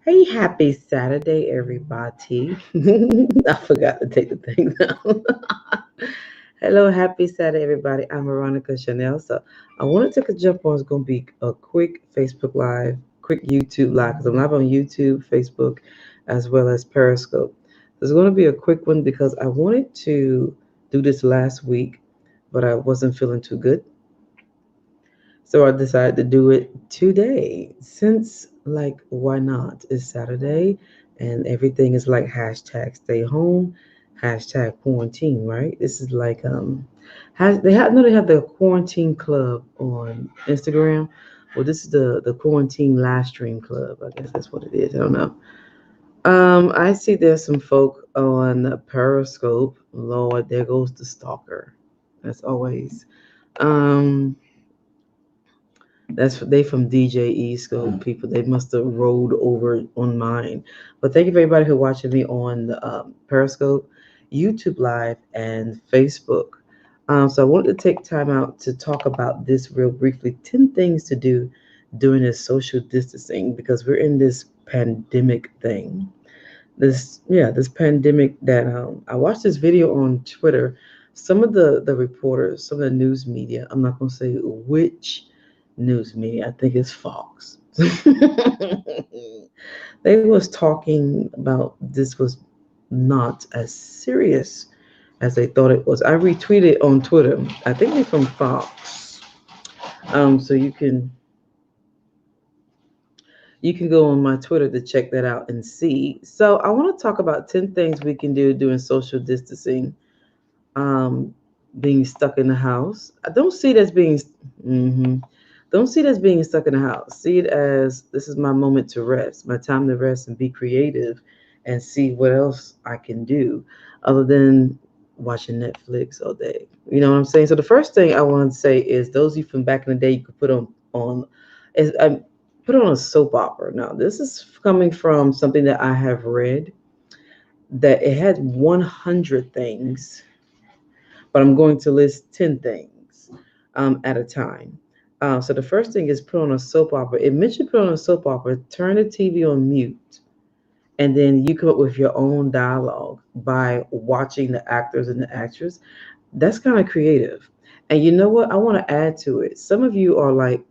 Hey, happy Saturday, everybody. I forgot to take the thing down. Hello, happy Saturday, everybody. I'm Veronica Charnell. So I wanted to take a jump on. It's going to be a quick Facebook Live, quick YouTube Live, because I'm live on YouTube, Facebook, as well as Periscope. It's going to be a quick one because I wanted to do this last week, but I wasn't feeling too good. So I decided to do it today since, like, why not? It's Saturday and everything is like hashtag stay home, hashtag quarantine, right? This is like, they have the quarantine club on Instagram. Well, this is the quarantine live stream club. I guess that's what it is. I don't know. I see there's some folk on Periscope. Lord, there goes the stalker. As always. Um, they from DJ East Coast people. They must have rolled over on mine. But thank you for everybody who watching me on Periscope, YouTube Live, and Facebook. So I wanted to take time out to talk about this real briefly. 10 things to do during this social distancing because we're in this pandemic thing. This pandemic that I watched this video on Twitter. Some of the reporters, some of the news media. I'm not gonna say which news media. I think it's Fox. They was talking about this was not as serious as they thought it was. I retweeted on Twitter. I think they're from Fox. So you can go on my Twitter to check that out and see. So I want to talk about 10 things we can do during social distancing, um, being stuck in the house. I don't see it as being, mhm. Don't see it as being stuck in the house. See it as this is my moment to rest, my time to rest and be creative and see what else I can do other than watching Netflix all day. You know what I'm saying? So the first thing I want to say is those of you from back in the day you could put on is put on a soap opera. Now this is coming from something that I have read that it had 100 things, but I'm going to list 10 things at a time. So the first thing is put on a soap opera. It mentioned put on a soap opera, turn the TV on mute, and then you come up with your own dialogue by watching the actors and the actors. That's kind of creative. And you know what? I want to add to it. Some of you are like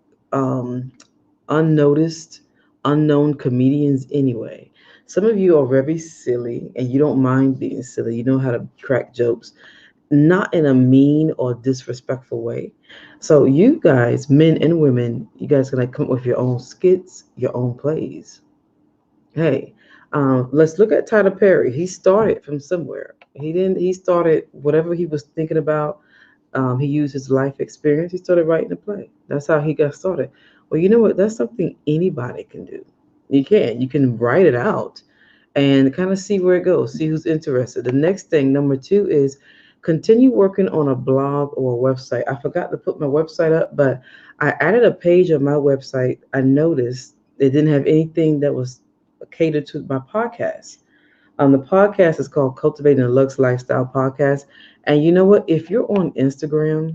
unnoticed, unknown comedians anyway. Some of you are very silly and you don't mind being silly. You know how to crack jokes not in a mean or disrespectful way. So you guys, men and women, you guys gonna come up with your own skits, your own plays. Hey, let's look at Tyler Perry. He started from somewhere. He didn't. He started whatever he was thinking about. He used his life experience. He started writing a play. That's how he got started. Well, you know what? That's something anybody can do. You can. You can write it out and kind of see where it goes, see who's interested. The next thing, number two, is continue working on a blog or a website. I forgot to put my website up, but I added a page on my website. I noticed it didn't have anything that was catered to my podcast. The podcast is called Cultivating a Luxe Lifestyle Podcast. And you know what? If you're on Instagram,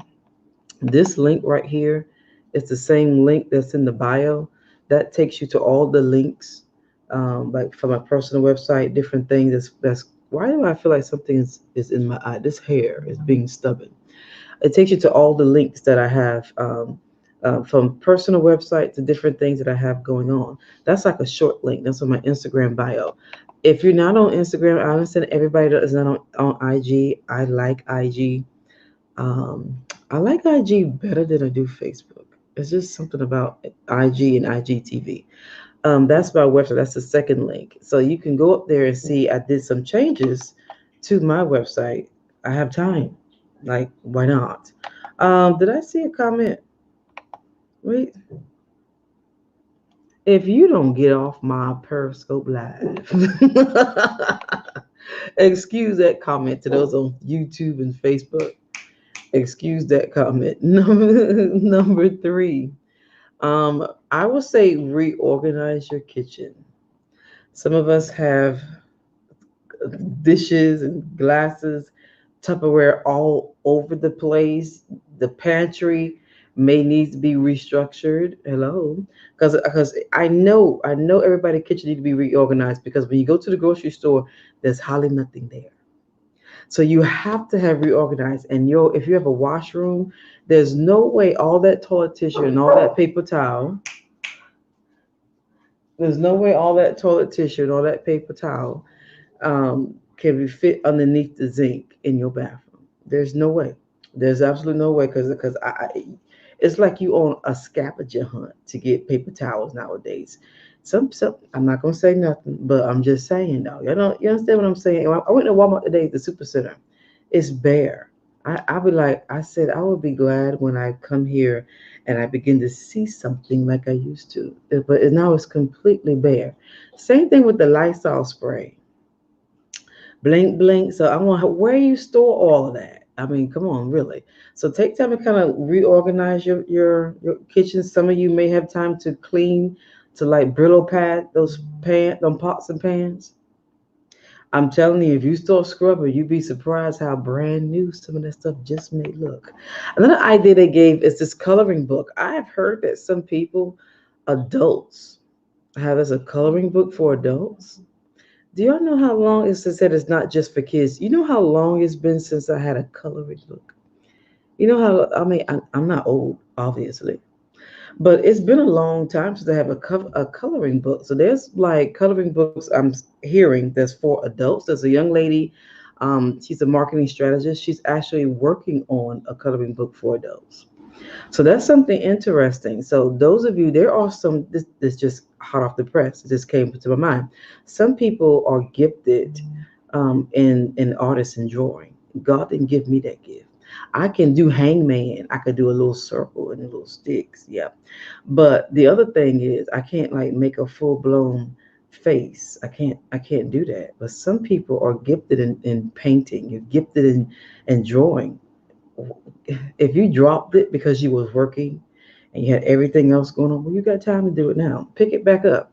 this link right here is the same link that's in the bio. That takes you to all the links, like for my personal website, different things. That's why do I feel like something is in my eye? This hair is being stubborn. It takes you to all the links that I have, from personal website to different things that I have going on. That's like a short link. That's on my Instagram bio. If you're not on Instagram, I understand everybody that is not on IG. I like IG. I like IG better than I do Facebook. It's just something about IG and IGTV. That's my website. That's the second link. So you can go up there and see I did some changes to my website. I have time. Like, why not? Did I see a comment? Wait, If you don't get off my Periscope live, excuse that comment to those on YouTube and Facebook. Excuse that comment. Number three. I would say reorganize your kitchen. Some of us have dishes and glasses, Tupperware all over the place. The pantry may need to be restructured. Hello, because I know everybody kitchen need to be reorganized because when you go to the grocery store, there's hardly nothing there. So you have to have reorganized. And if you have a washroom, there's no way all that toilet tissue and all that paper towel. There's no way all that toilet tissue and all that paper towel can be fit underneath the zinc in your bathroom. There's no way. There's absolutely no way because it's like you on a scavenger hunt to get paper towels nowadays. Some I'm not gonna say nothing, but I'm just saying though. You understand what I'm saying? I went to Walmart today, the super center. It's bare. I be like I said I would be glad when I come here and I begin to see something like I used to. But now it's completely bare. Same thing with the Lysol spray. Blink, blink. So I want where you store all of that. I mean, come on, really. So take time to kind of reorganize your kitchen. Some of you may have time to clean, to like Brillo pad them pots and pans. I'm telling you, if you start scrubbing, you'd be surprised how brand new some of that stuff just may look. Another idea they gave is this coloring book. I have heard that some people, adults, have as a coloring book for adults. Do y'all know how long it's said it's not just for kids? You know how long it's been since I had a coloring book? You know how, I mean, I'm not old, obviously, but it's been a long time since I have a coloring book. So there's like coloring books I'm hearing that's for adults. There's a young lady, she's a marketing strategist. She's actually working on a coloring book for adults. So that's something interesting. So those of you, there are some this just hot off the press. It just came to my mind. Some people are gifted in artists and drawing. God didn't give me that gift. I can do hangman. I could do a little circle and a little sticks. Yeah. But the other thing is I can't like make a full blown face. I can't do that. But some people are gifted in painting. You're gifted in drawing. If you dropped it because you was working and you had everything else going on, well, you got time to do it now. Pick it back up.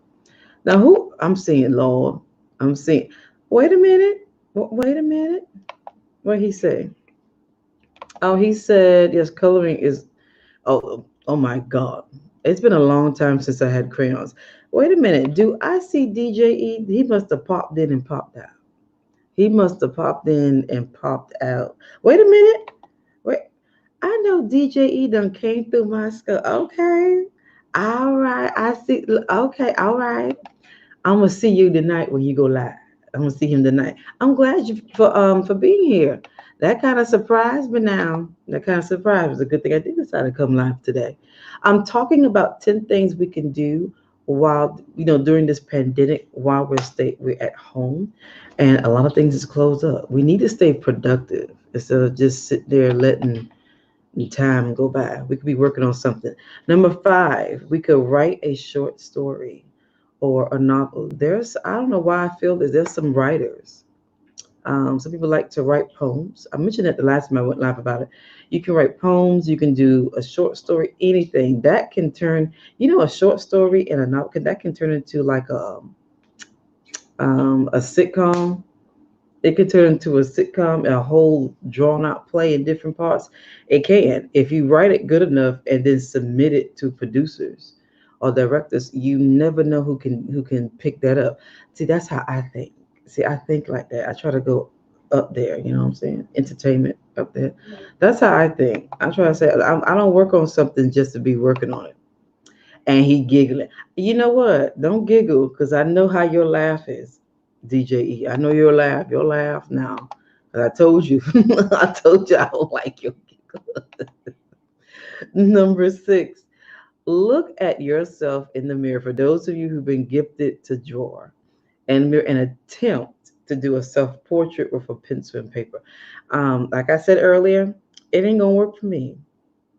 Now, who I'm seeing, Lord, I'm seeing. Wait a minute. Wait a minute. What he say? Oh, he said yes. Coloring is. Oh my God. It's been a long time since I had crayons. Wait a minute. Do I see DJE? He must have popped in and popped out. He must have popped in and popped out. Wait a minute. Wait. I know DJE done came through my skull. Okay. All right. I see. Okay. All right. I'm gonna see you tonight when you go live. I'm gonna see him tonight. I'm glad you for being here. That kind of surprised me now. That kind of surprise was a good thing I did decide to come live today. I'm talking about 10 things we can do while during this pandemic while we're at home and a lot of things is closed up. We need to stay productive instead of just sit there letting time go by. We could be working on something. Number five, we could write a short story or a novel. I don't know why I feel that there's some writers. Some people like to write poems. I mentioned that the last time I went live about it. You can write poems. You can do a short story. Anything that can turn, a short story and a novel that can turn into like a sitcom. It could turn into a sitcom, a whole drawn out play in different parts. It can. If you write it good enough and then submit it to producers or directors, you never know who can pick that up. See, that's how I think. See, I think like that. I try to go up there, you know what I'm saying? Entertainment up there. That's how I think. I try to say I don't work on something just to be working on it. And he giggling. You know what? Don't giggle because I know how your laugh is, DJE. I know your laugh. Your laugh now. 'Cause I told you. I told you I don't like your giggle. Number six, look at yourself in the mirror. For those of you who've been gifted to draw and attempt to do a self portrait with a pencil and paper. Like I said earlier, it ain't gonna work for me.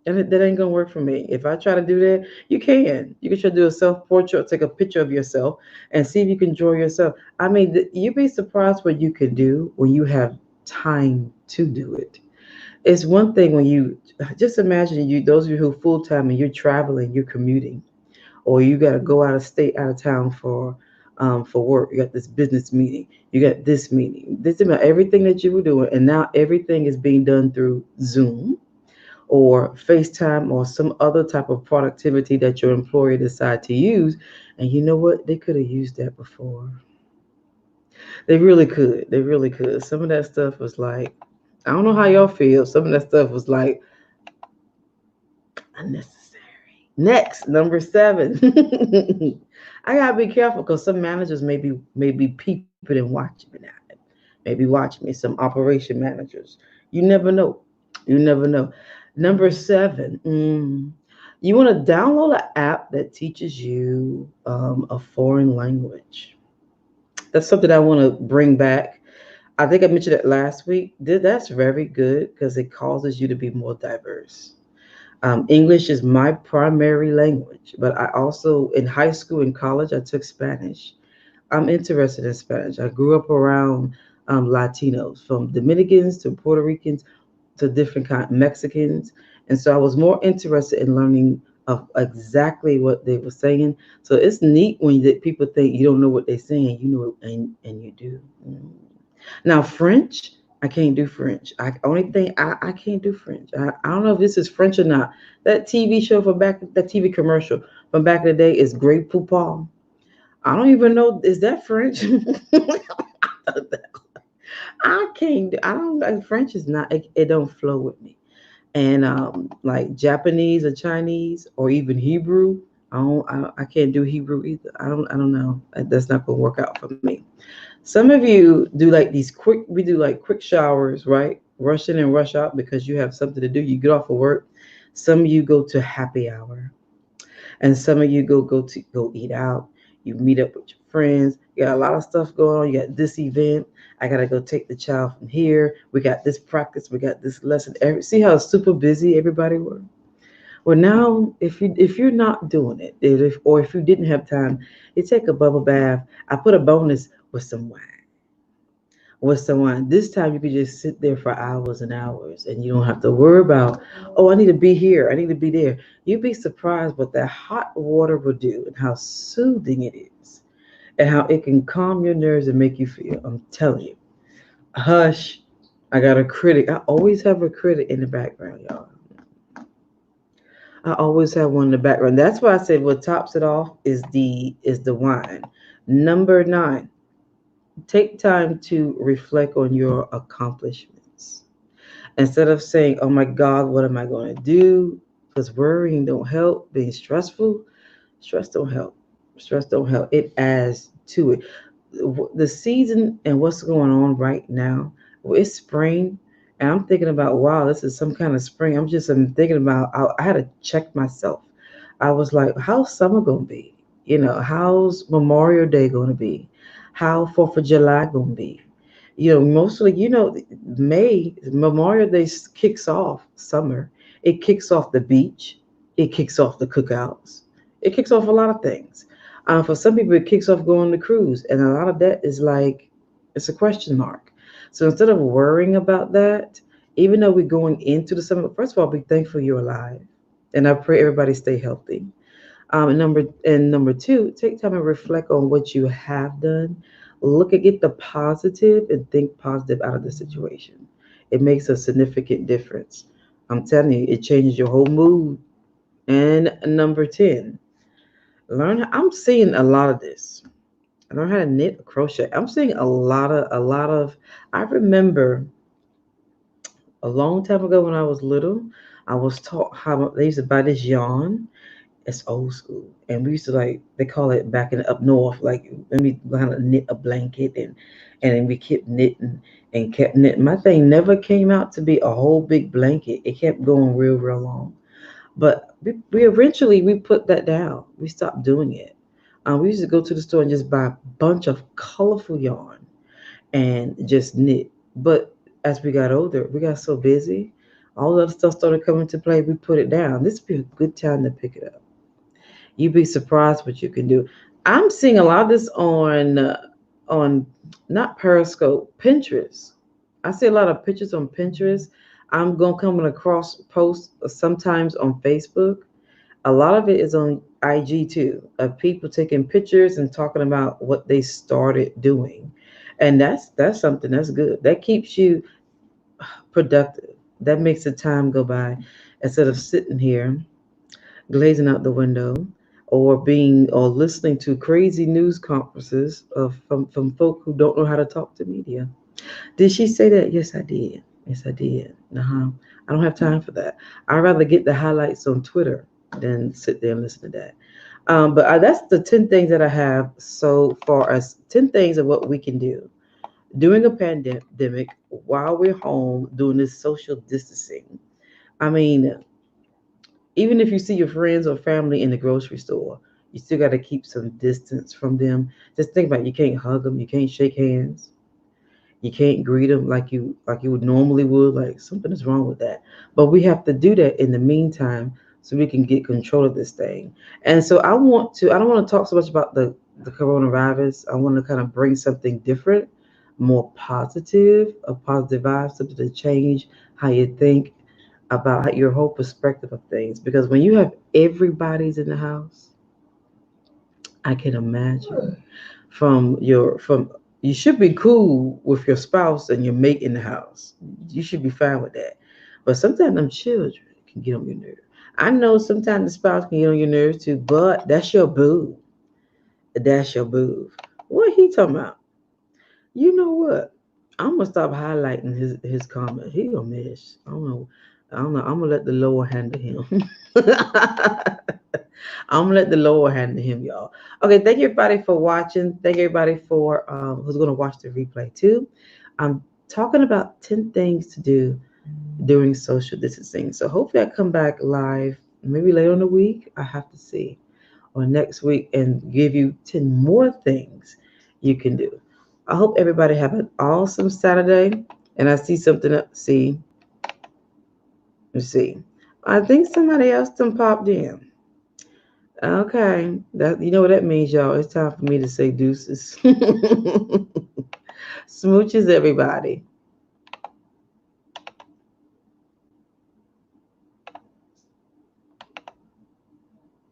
And that ain't gonna work for me. If I try to do that, you can. You can try to do a self portrait, take a picture of yourself, and see if you can draw yourself. I mean, you'd be surprised what you can do when you have time to do it. It's one thing when you just imagine you, those of you who full time and you're traveling, you're commuting, or you got to go out of state, out of town for work. You got this business meeting, you got this meeting, this about everything that you were doing, and now everything is being done through Zoom or FaceTime or some other type of productivity that your employer decide to use. And you know what? They could have used that before. They really could. They really could. Some of that stuff was like, I don't know how y'all feel. Some of that stuff was like unnecessary. Next, number seven. I gotta be careful because some managers may be peeping and watching me now. Maybe watching me, some operation managers. You never know. You never know. Number seven. You want to download an app that teaches you a foreign language. That's something I want to bring back. I think I mentioned it last week. That's very good because it causes you to be more diverse. English is my primary language, but I also, in high school and college, I took Spanish. I'm interested in Spanish. I grew up around Latinos, from Dominicans to Puerto Ricans to different kind Mexicans, and so I was more interested in learning of exactly what they were saying. So it's neat when people think you don't know what they're saying, you know, and you do. Now French, I can't do French. I only thing I can't do French. I don't know if this is French or not. That TV show from back, that TV commercial from back in the day is Great Poupon. I don't even know, is that French? I can't. I don't. French is not. It don't flow with me. And like Japanese or Chinese or even Hebrew, I don't. I can't do Hebrew either. I don't. I don't know. That's not gonna work out for me. Some of you do like these quick. We do like quick showers, right? Rush in and rush out because you have something to do. You get off of work. Some of you go to happy hour, and some of you go eat out. You meet up with your friends. You got a lot of stuff going on. You got this event. I gotta go take the child from here. We got this practice. We got this lesson. See how super busy everybody was. Well, now if you're not doing it, or if you didn't have time, you take a bubble bath. I put a bonus with some wine. With someone. This time you could just sit there for hours and hours and you don't have to worry about, oh, I need to be here, I need to be there. You'd be surprised what that hot water will do and how soothing it is and how it can calm your nerves and make you feel. I'm telling you. Hush. I got a critic. I always have a critic in the background, y'all. I always have one in the background. That's why I said what tops it off is the wine. Number nine, take time to reflect on your accomplishments. Instead of saying, oh my God, what am I going to do? Because worrying don't help. Being stressful, stress don't help. Stress don't help. It adds to it. The season and what's going on right now, well, it's spring. And I'm thinking about, wow, this is some kind of spring. I'm thinking about, I had to check myself. I was like, how's summer going to be? How's Memorial Day going to be? How 4th of July going to be? Mostly, May, Memorial Day kicks off summer. It kicks off the beach. It kicks off the cookouts. It kicks off a lot of things. For some people, it kicks off going to cruise, and a lot of that is like it's a question mark. So instead of worrying about that, even though we're going into the summer, first of all, be thankful you're alive, and I pray everybody stay healthy. And number two, take time and reflect on what you have done. Look at Get the positive and think positive out of the situation. It makes a significant difference. I'm telling you, it changes your whole mood. And number 10, I'm seeing a lot of this. Learn how to knit or crochet. I'm seeing a lot of I remember a long time ago when I was little, I was taught how they used to buy this yarn. It's old school. And we used to, like, they call it back in up north, like, let me learn how to knit a blanket, and then we kept knitting and kept knitting. My thing never came out to be a whole big blanket. It kept going real, real long. But we eventually we put that down. We stopped doing it. We used to go to the store and just buy a bunch of colorful yarn and just knit. But as we got older, we got so busy. All the other stuff started coming to play. We put it down. This would be a good time to pick it up. You'd be surprised what you can do. I'm seeing a lot of this on not Periscope, Pinterest. I see a lot of pictures on Pinterest. I'm gonna come across posts sometimes on Facebook. A lot of it is on IG too, of people taking pictures and talking about what they started doing, and that's something that's good. That keeps you productive. That makes the time go by instead of sitting here glazing out the window or listening to crazy news conferences from folk who don't know how to talk to media. Did she say that? Yes, I did. Yes, I did. Uh-huh. I don't have time for that. I'd rather get the highlights on Twitter than sit there and listen to that. But that's the 10 things that I have so far as 10 things of what we can do during a pandemic while we're home doing this social distancing. I mean, even if you see your friends or family in the grocery store, you still got to keep some distance from them. Just think about it. You can't hug them, you can't shake hands, you can't greet them like you would normally would. Like something is wrong with that. But we have to do that in the meantime so we can get control of this thing. And so I don't want to talk so much about the coronavirus. I want to kind of bring something different, more positive, a positive vibe, something to change how you think about your whole perspective of things. Because when you have everybody's in the house, I can imagine from you should be cool with your spouse and your mate in the house. You should be fine with that. But sometimes them children can get on your nerves. I know sometimes the spouse can get on your nerves too, but that's your boo. That's your boo. What he talking about? You know what? I'm gonna stop highlighting his comment. He gonna miss. I don't know. I don't know. I'm gonna let the Lord handle him. I'm gonna let the Lord handle him, y'all. Okay, thank you everybody for watching. Thank you everybody for who's gonna watch the replay too. I'm talking about 10 things to do during social distancing. So hopefully I come back live maybe later in the week. I have to see, or next week, and give you 10 more things you can do. I hope everybody have an awesome Saturday. And I see something up. See, let's see. I think somebody else done popped in. Okay, that you know what that means, y'all. It's time for me to say deuces. Smooches, everybody.